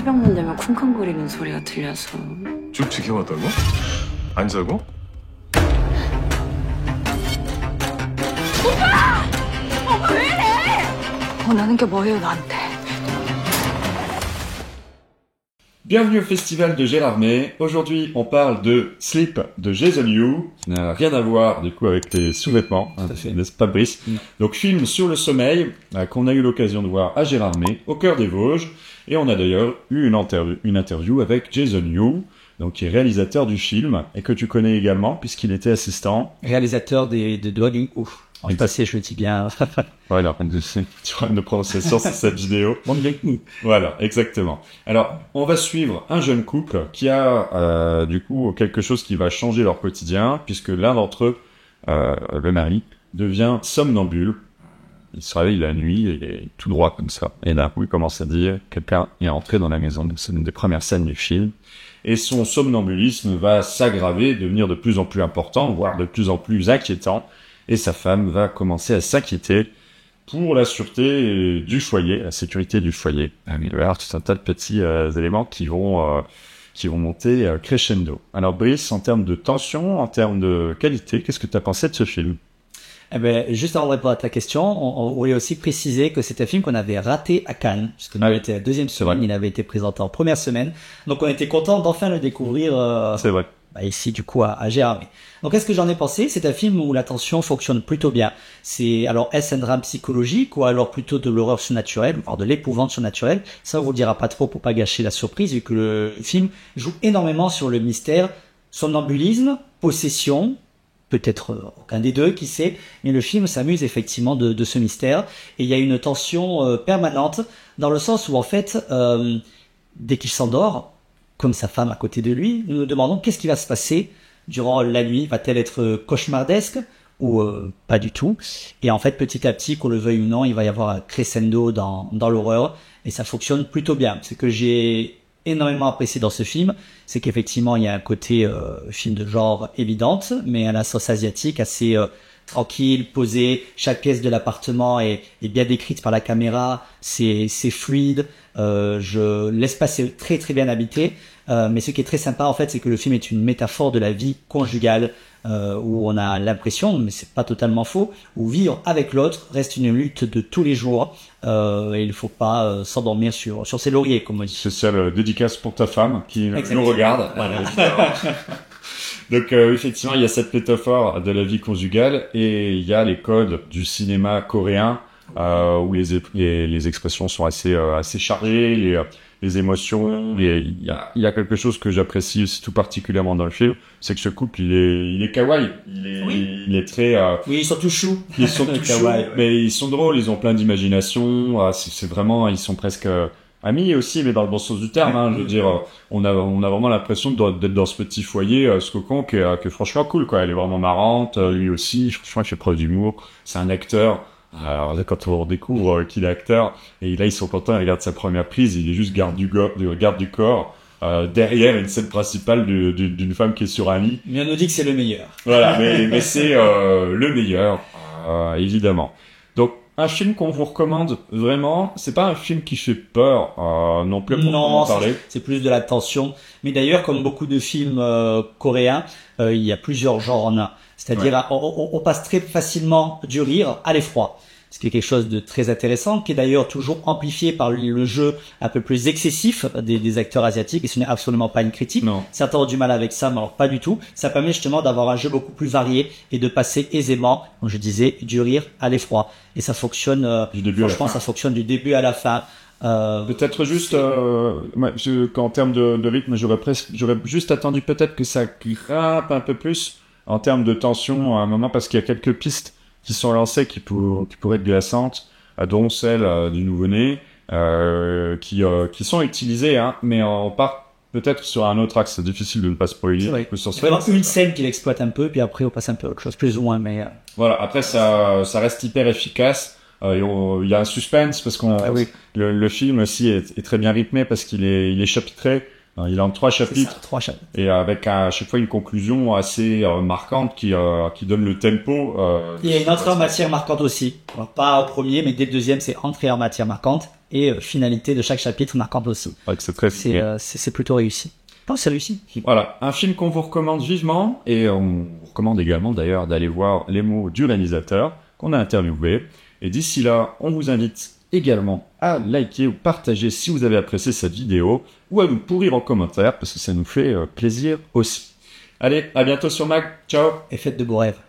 새벽만 되면 쿵쾅거리는 소리가 들려서. 쭉 지켜봤다고? 안 자고? 원하는 게 뭐예요, 나한테? Bienvenue au festival de Gérardmer. Aujourd'hui, on parle de Sleep de Jason Yu. Ça n'a rien à voir, du coup, avec les sous-vêtements, hein, n'est-ce pas, Brice? Donc, film sur le sommeil, qu'on a eu l'occasion de voir à Gérardmer, au cœur des Vosges. Et on a d'ailleurs eu une interview avec Jason Yu, donc, qui est réalisateur du film, et que tu connais également, puisqu'il était assistant. Réalisateur de Dwelling Wu. En passé, je le dis bien. Voilà, tu vois une prononciation sur cette vidéo. Voilà, exactement. Alors, on va suivre un jeune couple qui a, du coup, quelque chose qui va changer leur quotidien, puisque l'un d'entre eux, le mari, devient somnambule. Il se réveille la nuit, il est tout droit comme ça. Et d'un coup, il commence à dire, quelqu'un est entré dans la maison. C'est une des premières scènes du film. Et son somnambulisme va s'aggraver, devenir de plus en plus important, voire de plus en plus inquiétant. Et sa femme va commencer à s'inquiéter pour la sûreté du foyer, la sécurité du foyer. Il va y avoir tout un tas de petits éléments qui vont monter crescendo. Alors Brice, en termes de tension, en termes de qualité, qu'est-ce que tu as pensé de ce film? Eh ben, juste avant de répondre à ta question, on voulait aussi préciser que c'est un film qu'on avait raté à Cannes, puisque nous était la deuxième semaine, il avait été présenté en première semaine. Donc on était content d'enfin le découvrir. C'est vrai. Ici, du coup, à Gérardmer. Donc, qu'est-ce que j'en ai pensé? C'est un film où la tension fonctionne plutôt bien. C'est, alors, est-ce un drame psychologique ou alors plutôt de l'horreur surnaturelle, voire de l'épouvante surnaturelle? Ça, on vous le dira pas trop pour pas gâcher la surprise, vu que le film joue énormément sur le mystère, somnambulisme, possession, peut-être aucun des deux, qui sait, mais le film s'amuse effectivement de ce mystère, et il y a une tension permanente, dans le sens où, en fait, dès qu'il s'endort, comme sa femme à côté de lui, nous nous demandons qu'est-ce qui va se passer durant la nuit. Va-t-elle être cauchemardesque ou pas du tout? Et en fait, petit à petit, qu'on le veuille ou non, il va y avoir un crescendo dans l'horreur, et ça fonctionne plutôt bien. Ce que j'ai énormément apprécié dans ce film, c'est qu'effectivement, il y a un côté film de genre évidente, mais à la sauce asiatique assez tranquille, posé. Chaque pièce de l'appartement est bien décrite par la caméra, c'est fluide. L'espace est très très bien habité, mais ce qui est très sympa en fait, c'est que le film est une métaphore de la vie conjugale, où on a l'impression, mais c'est pas totalement faux, où vivre avec l'autre reste une lutte de tous les jours, et il faut pas s'endormir sur ses lauriers, comme on dit. Spécial dédicace pour ta femme qui nous regarde. Voilà. Donc effectivement, il y a cette métaphore de la vie conjugale et il y a les codes du cinéma coréen où les expressions sont assez chargées, les émotions. Et il y a quelque chose que j'apprécie aussi tout particulièrement dans le film, c'est que ce couple il est kawaii, il est très oui, ils sont tous choux. Ils sont tous choux, mais ils sont drôles, ils ont plein d'imagination. C'est vraiment, ils sont presque amis aussi, mais dans le bon sens du terme, hein. Je veux dire, on a vraiment l'impression d'être dans ce petit foyer, ce cocon, qui est franchement cool, quoi. Elle est vraiment marrante, lui aussi, franchement, il fait preuve d'humour. C'est un acteur. Alors là, quand on découvre qu'il est acteur, et là, ils sont contents, ils regardent sa première prise, il est juste garde du corps, derrière une scène principale d'une femme qui est sur un lit. Mais on nous dit que c'est le meilleur. Voilà, mais c'est, le meilleur, évidemment. Donc, un film qu'on vous recommande vraiment, c'est pas un film qui fait peur, non plus pour en parler. C'est plus de la tension. Mais d'ailleurs, comme beaucoup de films coréens, il y a plusieurs genres en un. C'est-à-dire, on passe très facilement du rire à l'effroi. Ce qui est quelque chose de très intéressant, qui est d'ailleurs toujours amplifié par le jeu un peu plus excessif des acteurs asiatiques, et ce n'est absolument pas une critique. Non. Certains ont du mal avec ça, mais alors pas du tout. Ça permet justement d'avoir un jeu beaucoup plus varié et de passer aisément, comme je disais, du rire à l'effroi. Et ça fonctionne, franchement, ça fonctionne du début à la fin. Peut-être juste qu'en termes de rythme, j'aurais juste attendu peut-être que ça grimpe un peu plus en termes de tension à un moment, parce qu'il y a quelques pistes qui sont lancées qui pourraient être glaçantes, dont celle du nouveau-né, qui sont utilisées, hein, mais on part peut-être sur un autre axe. C'est difficile de ne pas spoiler. C'est vrai. Il y a vraiment une scène qui l'exploite un peu, puis après on passe un peu à autre chose, plus ou moins, mais voilà. Après ça reste hyper efficace. Il y a un suspense parce le film aussi est très bien rythmé parce qu'il est chapitré. Il a en 3 chapitres. Ça, 3 chapitres. Et avec à chaque fois une conclusion assez marquante qui donne le tempo. Il y a une entrée en matière marquante aussi. Alors, pas au premier, mais dès le deuxième, c'est entrée en matière marquante. et finalité de chaque chapitre marquante aussi. Ouais, que c'est très C'est plutôt réussi. Non, c'est réussi. Voilà, un film qu'on vous recommande vivement, et on vous recommande également d'ailleurs d'aller voir les mots du réalisateur qu'on a interviewé. Et d'ici là, on vous invite également à liker ou partager si vous avez apprécié cette vidéo, ou à nous pourrir en commentaire, parce que ça nous fait plaisir aussi. Allez, à bientôt sur Mag, ciao. Et faites de beaux rêves.